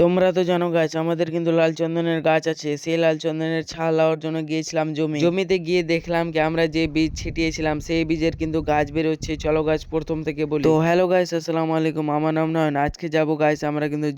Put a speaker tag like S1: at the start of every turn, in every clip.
S1: তোমরা তো জানো গাছ আমাদের কিন্তু লাল চন্দনের গাছ আছে। সেই লাল চন্দনের ছাল নেওয়ার জন্য গিয়েছিলাম জমিতে গিয়ে দেখলাম কি আমরা যে বীজ ছিটিয়েছিলাম সেই বীজের কিন্তু গাছ বেরোচ্ছে। চলো গাছ প্রথম থেকে বলি। তো হ্যালো গাইস, আসসালামু আলাইকুম। আমার নাম নয়ন। আজকে যাবো গাইস আমরা কিন্তু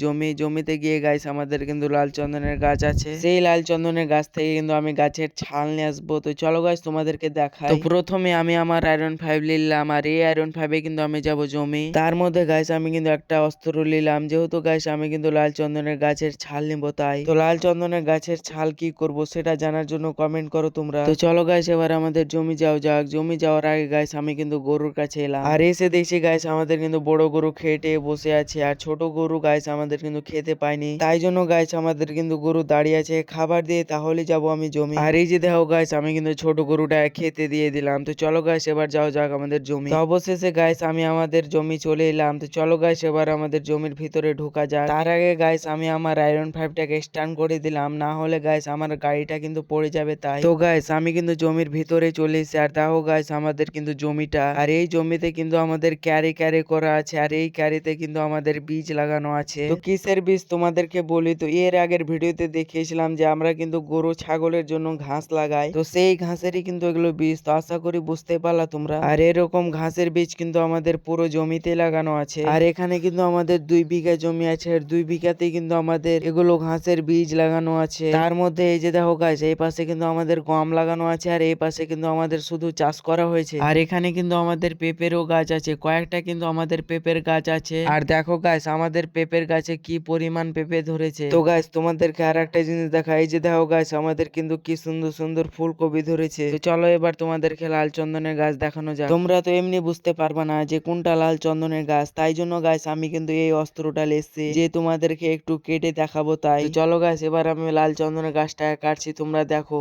S1: জমিতে গিয়ে গাইস আমাদের কিন্তু লাল চন্দনের গাছ আছে। সেই লাল চন্দনের গাছ থেকে কিন্তু আমি গাছের ছাল নিয়ে আসবো। তো চলো গাইস তোমাদেরকে দেখাই। তো প্রথমে আমি আমার আয়রন 5 নিলাম, আর এই আয়রন 5 কিন্তু আমি যাবো জমি। তার মধ্যে গাইস আমি কিন্তু একটা অস্ত্র নিলাম, যেহেতু গাইস আমি কিন্তু লাল চন্দনের গাছের ছাল নিবো তাই। তো লাল চন্দনের গাছের ছাল কি করব সেটা জানার জন্য কমেন্ট করো তোমরা। তো চলো গাইস এবার আমাদের জমি যাক। জমি যাওয়ার আগে গাইস আমি কিন্তু গরুর কাছে এলাম, আর এসে দেখছি গাইস আমাদের কিন্তু বড় গরু খেটে বসে আছে, আর ছোট গরু গাইস আমাদের কিন্তু খেতে পায়নি। তাই জন্য গাইস আমাদের কিন্তু গরু দাঁড়িয়ে আছে, খাবার দিয়ে তাহলে যাব আমি জমি। আর এই যে দেখো গাইস আমি কিন্তু ছোট গরুটা খেতে দিয়ে দিলাম। তো চলো গাইস এবার যাক আমাদের জমি। তো অবশেষে গাইস আমি আমাদের জমি চলে এলাম। তো চলো গাইস এবার আমাদের জমির ভিতরে ঢোকা যাক। তার আগে গাইস আমি আমার আয়রন 5টাকে স্টার্ট করে দিলাম, না হলে গাইস আমার গাড়িটা কিন্তু পড়ে যাবে তাই। তো গাইস আমি কিন্তু জমির ভিতরে চলে এসেছি, আর দেখো গাইস আমাদের কিন্তু জমিটা, আর এই জমিতে কিন্তু আমাদের ক্যারে করা আছে, আর এই ক্যারিতে কিন্তু আমাদের বীজ লাগানো আছে। তো কিসের বীজ তোমাদেরকে বলি, তো এর আগের ভিডিওতে দেখিয়েছিলাম যে আমরা কিন্তু গরু ছাগলের জন্য ঘাস লাগাই, তো সেই ঘাসেরই কিন্তু এগুলো বীজ। তো আশা করি বুঝতে পারলা তোমরা। আর এরকম ঘাসের বীজ কিন্তু আমাদের পুরো জমিতে লাগানো আছে, আর এখানে কিন্তু আমাদের 2 বিঘা জমি আছে, আর 2 বিঘাতেই কিন্তু আমাদের এগুলো ঘাসের বীজ লাগানো আছে। তার মধ্যে এই যে দেখো গাছ এই পাশে কিন্তু আমাদের গম লাগানো আছে, আর এই পাশে কিন্তু আমাদের শুধু চাষ করা হয়েছে। আর এখানে কিন্তু আমাদের পেঁপেরও গাছ আছে, কয়েকটা কিন্তু আমাদের পেঁপের গাছ আছে। আর দেখো গাছ আমাদের পেঁপের গাছে কি পরিমাণ পেঁপে ধরেছে। তো গাছ তোমাদেরকে আর একটা জিনিস দেখা, এই যে দেখো গাছ আমাদের কিন্তু কি সুন্দর সুন্দর ফুলকপি ধরেছে। তো চলো এবার তোমাদেরকে লাল চন্দনের গাছ দেখানো যাক। তোমরা তো এমনি বুঝতে পারবা না যে কোনটা লাল চন্দনের গাছ, তাই জন্য গাছ আমি কিন্তু এই অস্ত্রটা লেসছি যে তোমাদেরকে একটু কেটে দেখাবো তাই। তো চলো গাছ এবার আমি লাল চন্দনের গাছটা কাটছি, তোমরা দেখো।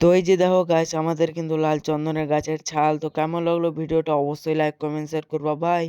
S1: তো এই যে দেখো গাছ আমাদের কিন্তু লাল চন্দনের গাছের ছাল। তো কেমন লাগলো ভিডিওটা অবশ্যই লাইক কমেন্ট শেয়ার করবা। বাই।